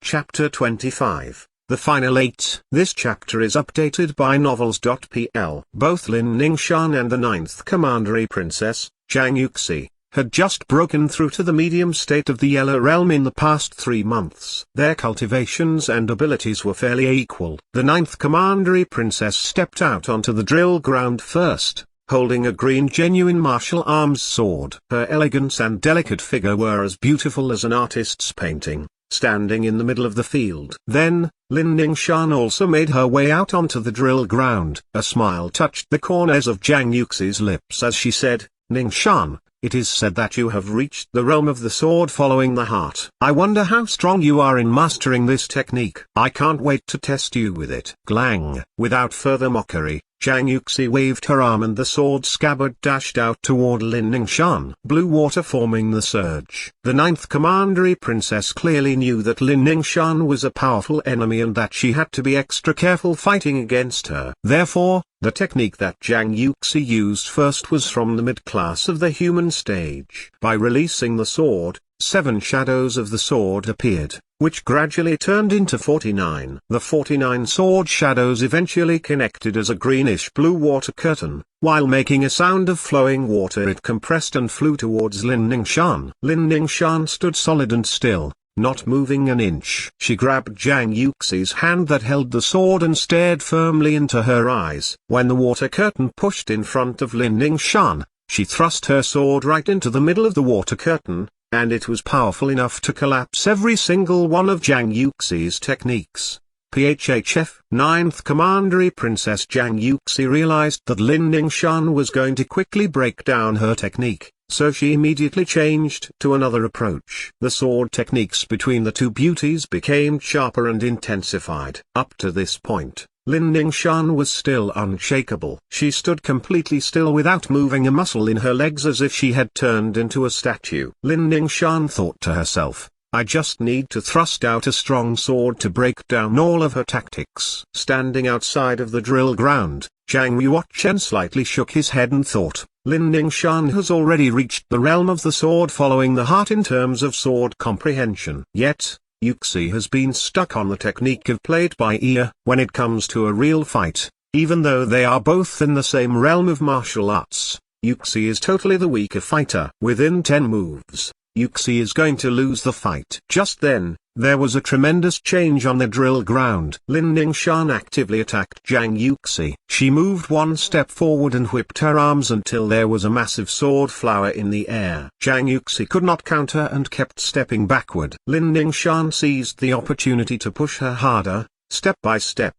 Chapter 25, The Final 8. This chapter is updated by Novels.pl. Both Lin Ningshan and the ninth Commandery Princess, Zhang Yuxi, had just broken through to the medium state of the Yellow Realm in the past 3 months. Their cultivations and abilities were fairly equal. The ninth Commandery Princess stepped out onto the drill ground first, holding a green genuine martial arms sword. Her elegance and delicate figure were as beautiful as an artist's painting, standing in the middle of the field. Then, Lin Ningshan also made her way out onto the drill ground. A smile touched the corners of Zhang Yuxi's lips as she said, "Ningshan, it is said that you have reached the realm of the sword following the heart. I wonder how strong you are in mastering this technique. I can't wait to test you with it." Glang. Without further mockery, Zhang Yuxi waved her arm and the sword scabbard dashed out toward Lin Ningshan. Blue water forming the surge. The ninth Commandery Princess clearly knew that Lin Ningshan was a powerful enemy and that she had to be extra careful fighting against her. Therefore, the technique that Zhang Yuxi used first was from the mid-class of the human stage. By releasing the sword, 7 shadows of the sword appeared, which gradually turned into 49. The 49 sword shadows eventually connected as a greenish-blue water curtain. While making a sound of flowing water, it compressed and flew towards Lin Ningshan. Lin Ningshan stood solid and still, not moving an inch. She grabbed Zhang Yuxi's hand that held the sword and stared firmly into her eyes. When the water curtain pushed in front of Lin Ningshan, she thrust her sword right into the middle of the water curtain, and it was powerful enough to collapse every single one of Zhang Yuxi's techniques. PHHF. Ninth Commandery Princess Zhang Yuxi realized that Lin Ningshan was going to quickly break down her technique, so she immediately changed to another approach. The sword techniques between the two beauties became sharper and intensified. Up to this point, Lin Ningshan was still unshakable. She stood completely still without moving a muscle in her legs, as if she had turned into a statue. Lin Ningshan thought to herself, I just need to thrust out a strong sword to break down all of her tactics. Standing outside of the drill ground, Zhang Yuochen slightly shook his head and thought, Lin Ningshan has already reached the realm of the sword following the heart in terms of sword comprehension. Yet, Yuxi has been stuck on the technique of played by ear. When it comes to a real fight, even though they are both in the same realm of martial arts, Yuxi is totally the weaker fighter. Within 10 moves, Yuxi is going to lose the fight. Just then, there was a tremendous change on the drill ground. Lin Ningshan actively attacked Zhang Yuxi. She moved 1 step forward and whipped her arms until there was a massive sword flower in the air. Zhang Yuxi could not counter and kept stepping backward. Lin Ningshan seized the opportunity to push her harder, step by step.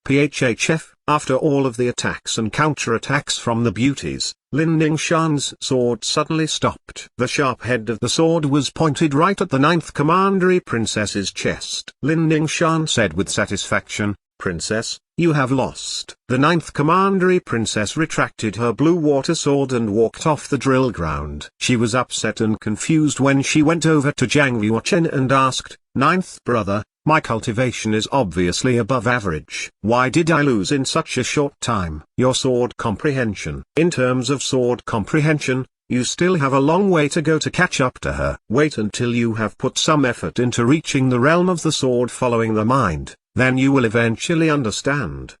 PHHF. After all of the attacks and counterattacks from the beauties, Lin Ningshan's sword suddenly stopped. The sharp head of the sword was pointed right at the ninth Commandery Princess's chest. Lin Ningshan said with satisfaction, "Princess, you have lost." The ninth Commandery Princess retracted her blue water sword and walked off the drill ground. She was upset and confused when she went over to Zhang Yuochen and asked, "Ninth brother, my cultivation is obviously above average. Why did I lose in such a short time?" "Your sword comprehension." "In terms of sword comprehension, you still have a long way to go to catch up to her. Wait until you have put some effort into reaching the realm of the sword following the mind, then you will eventually understand."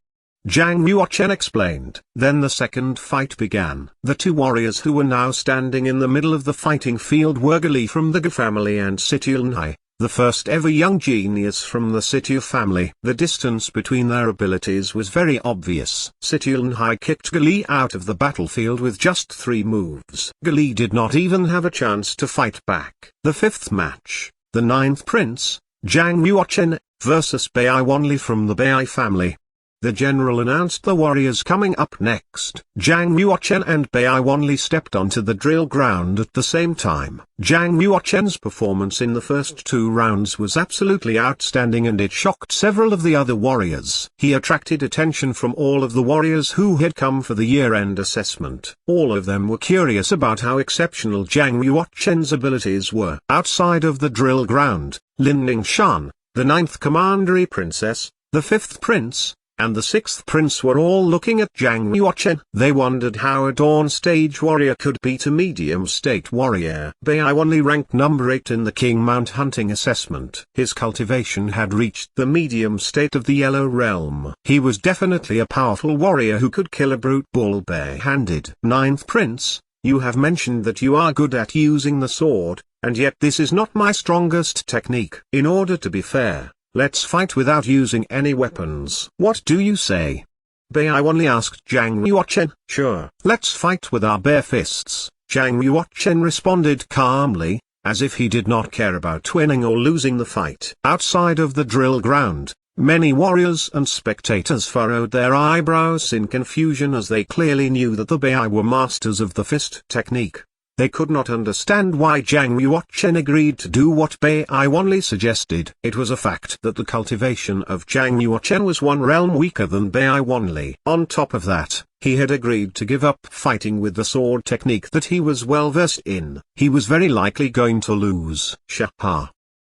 Zhang Yuochen explained. Then the second fight began. The 2 warriors who were now standing in the middle of the fighting field were Gali from the Ge family and Situlnhai, the first ever young genius from the Situ family. The distance between their abilities was very obvious. Situlnhai kicked Gali out of the battlefield with just 3 moves. Gali did not even have a chance to fight back. The 5th match, the 9th prince, Zhang Yuochen, versus Bai Wanli from the Bai family. The general announced the warriors coming up next. Zhang Yuochen and Bai Wanli stepped onto the drill ground at the same time. Zhang Yuochen's performance in the first 2 rounds was absolutely outstanding and it shocked several of the other warriors. He attracted attention from all of the warriors who had come for the year-end assessment. All of them were curious about how exceptional Zhang Yuochen's abilities were. Outside of the drill ground, Lin Ningshan, the ninth Commandery Princess, the 5th prince, and the sixth prince were all looking at Zhang Yuochen. They wondered how a dawn stage warrior could beat a medium state warrior. Baiwanli ranked number 8 in the King Mount hunting assessment. His cultivation had reached the medium state of the Yellow Realm. He was definitely a powerful warrior who could kill a brute bull bare-handed. Ninth prince, you have mentioned that you are good at using the sword, and yet this is not my strongest technique. In order to be fair, let's fight without using any weapons. What do you say? Baiwanli asked Zhang Yuochen. Sure. Let's fight with our bare fists, Zhang Yuochen responded calmly, as if he did not care about winning or losing the fight. Outside of the drill ground, many warriors and spectators furrowed their eyebrows in confusion as they clearly knew that the Bai were masters of the fist technique. They could not understand why Zhang Yuochen agreed to do what Baiwanli suggested. It was a fact that the cultivation of Zhang Yuochen was one realm weaker than Baiwanli. On top of that, he had agreed to give up fighting with the sword technique that he was well versed in. He was very likely going to lose. Shah!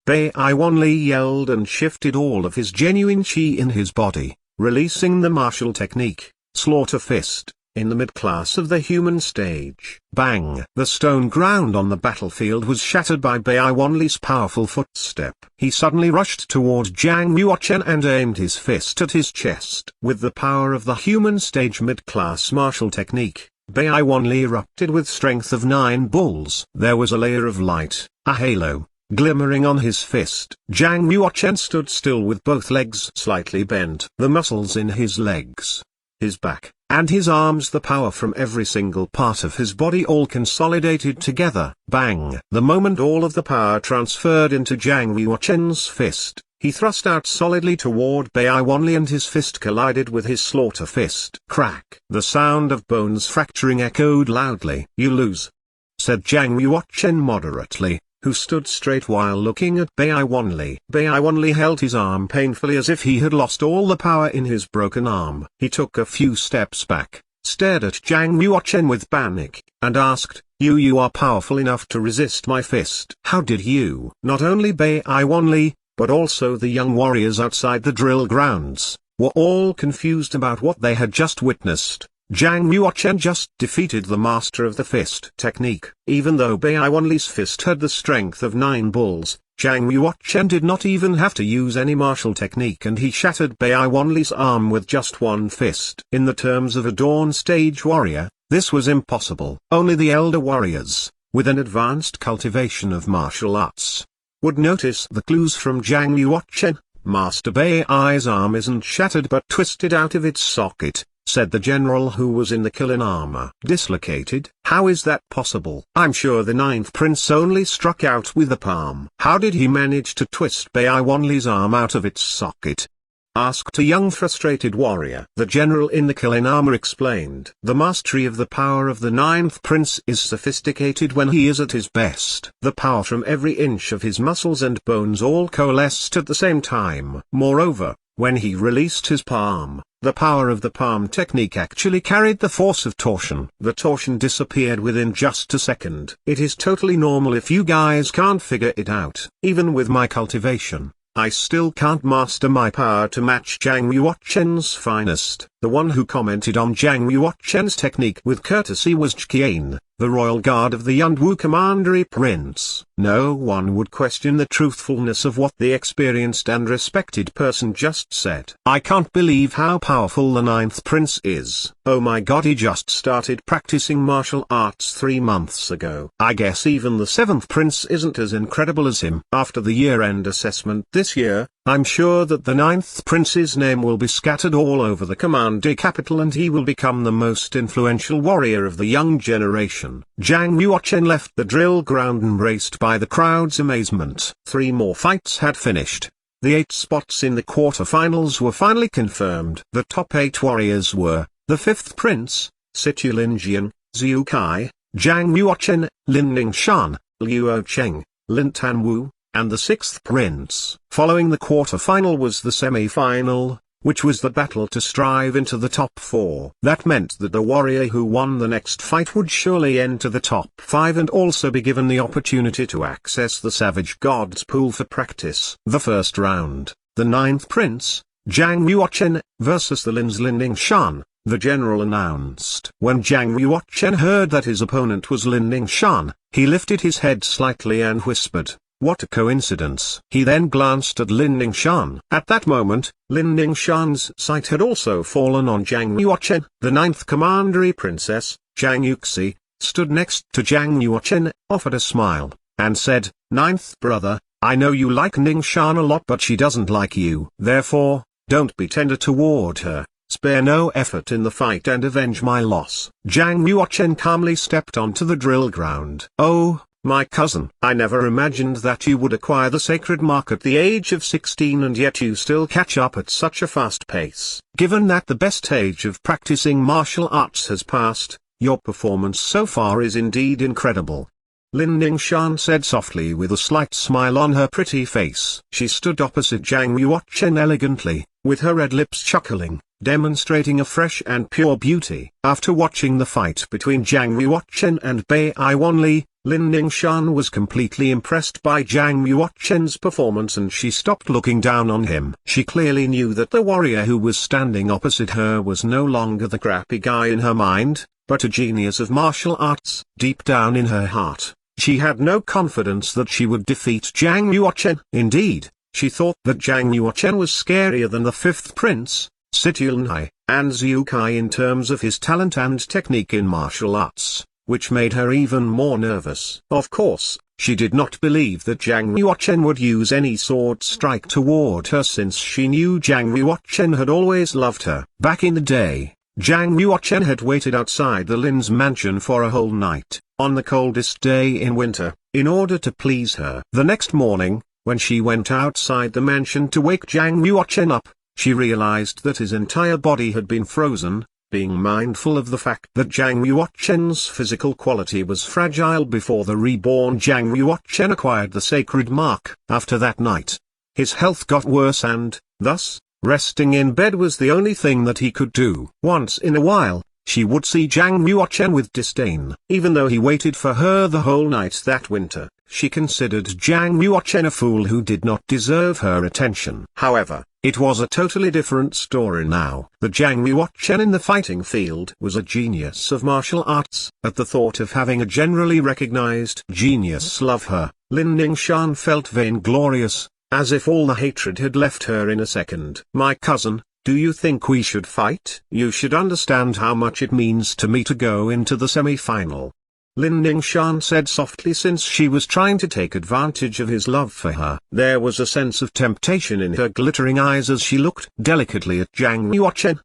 Baiwanli yelled and shifted all of his genuine chi in his body, releasing the martial technique, Slaughter Fist, in the mid-class of the human stage. Bang! The stone ground on the battlefield was shattered by Baiwanli's powerful footstep. He suddenly rushed toward Zhang Yuochen and aimed his fist at his chest. With the power of the human stage mid-class martial technique, Baiwanli erupted with strength of 9 bulls. There was a layer of light, a halo, glimmering on his fist. Zhang Yuochen stood still with both legs slightly bent. The muscles in his legs, his back, and his arms, the power from every single part of his body all consolidated together. Bang! The moment all of the power transferred into Zhang Yuochen's fist, he thrust out solidly toward Baiwanli and his fist collided with his slaughter fist. Crack! The sound of bones fracturing echoed loudly. You lose, said Zhang Yuochen moderately, who stood straight while looking at Baiwanli. Baiwanli held his arm painfully as if he had lost all the power in his broken arm. He took a few steps back, stared at Zhang Yuochen with panic, and asked, You are powerful enough to resist my fist. How did you? Not only Baiwanli, but also the young warriors outside the drill grounds, were all confused about what they had just witnessed. Zhang Yuochen just defeated the master of the fist technique. Even though Baiwanli's fist had the strength of 9 bulls, Zhang Yuochen did not even have to use any martial technique and he shattered Baiwanli's arm with just one fist. In the terms of a dawn stage warrior, this was impossible. Only the elder warriors, with an advanced cultivation of martial arts, would notice the clues from Zhang Yuochen. Master Bai's arm isn't shattered but twisted out of its socket, said the general who was in the killing armor. Dislocated? How is that possible? I'm sure the 9th prince only struck out with the palm. How did he manage to twist Baiwanli's arm out of its socket? Asked a young frustrated warrior. The general in the killing armor explained. The mastery of the power of the 9th prince is sophisticated when he is at his best. The power from every inch of his muscles and bones all coalesced at the same time. Moreover, when he released his palm, the power of the palm technique actually carried the force of torsion. The torsion disappeared within just a second. It is totally normal if you guys can't figure it out. Even with my cultivation, I still can't master my power to match Zhang Yuochen's finest. The one who commented on Zhang Yuochen's technique with courtesy was Zhiqian, the royal guard of the Yunwu commandery prince. No one would question the truthfulness of what the experienced and respected person just said. I can't believe how powerful the 9th prince is. Oh my god, he just started practicing martial arts 3 months ago. I guess even the 7th prince isn't as incredible as him. After the year-end assessment this year, I'm sure that the 9th prince's name will be scattered all over the commandery capital and he will become the most influential warrior of the young generation. Zhang Yuochen left the drill ground embraced by the crowd's amazement. 3 more fights had finished. The 8 spots in the quarterfinals were finally confirmed. The top 8 warriors were, the 5th prince, Situ Linjian, Zhu Kai, Zhang Yuochen, Lin Ningshan, Luo Cheng, Lin Tanwu, and the 6th prince. Following the quarter-final was the semi-final, which was the battle to strive into the top 4. That meant that the warrior who won the next fight would surely enter the top 5 and also be given the opportunity to access the Savage Gods pool for practice. The first round, the 9th prince, Zhang Yuochen versus the Lin's Lin Ningshan, the general announced. When Zhang Yuochen heard that his opponent was Lin Ningshan, he lifted his head slightly and whispered, "What a coincidence." He then glanced at Lin Ningshan. At that moment, Lin Ningshan's sight had also fallen on Zhang Yuochen. The 9th Commandery Princess, Zhang Yuxi, stood next to Zhang Yuochen, offered a smile, and said, "Ninth brother, I know you like Ningshan a lot, but she doesn't like you. Therefore, don't be tender toward her. Spare no effort in the fight and avenge my loss." Zhang Yuochen calmly stepped onto the drill ground. "Oh, my cousin, I never imagined that you would acquire the sacred mark at the age of 16 and yet you still catch up at such a fast pace. Given that the best age of practicing martial arts has passed, your performance so far is indeed incredible." Lin Ningshan said softly with a slight smile on her pretty face. She stood opposite Zhang Yuochen elegantly, with her red lips chuckling, demonstrating a fresh and pure beauty. After watching the fight between Zhang Yuochen and Bai Wanli, Lin Ningshan was completely impressed by Zhang Yuochen's performance and she stopped looking down on him. She clearly knew that the warrior who was standing opposite her was no longer the crappy guy in her mind, but a genius of martial arts. Deep down in her heart, she had no confidence that she would defeat Zhang Yuochen. Indeed, she thought that Zhang Yuochen was scarier than the 5th prince, Sityulnai, and Xiukai in terms of his talent and technique in martial arts, which made her even more nervous. Of course, she did not believe that Zhang Yuochen would use any sword strike toward her since she knew Zhang Yuochen had always loved her. Back in the day, Zhang Yuochen had waited outside the Lin's mansion for a whole night, on the coldest day in winter, in order to please her. The next morning, when she went outside the mansion to wake Zhang Yuochen up, she realized that his entire body had been frozen, being mindful of the fact that Zhang Yuochen's physical quality was fragile before the reborn Zhang Yuochen acquired the sacred mark. After that night, his health got worse and, thus, resting in bed was the only thing that he could do. Once in a while, she would see Zhang Yuochen with disdain. Even though he waited for her the whole night that winter, she considered Zhang Yuochen a fool who did not deserve her attention. However, it was a totally different story now. The Zhang Yuochen in the fighting field was a genius of martial arts. At the thought of having a generally recognized genius love her, Lin Ningshan felt vainglorious, as if all the hatred had left her in a second. "My cousin, do you think we should fight? You should understand how much it means to me to go into the semi-final," Lin Ningshan said softly, since she was trying to take advantage of his love for her. There was a sense of temptation in her glittering eyes as she looked delicately at Zhang Yuochen.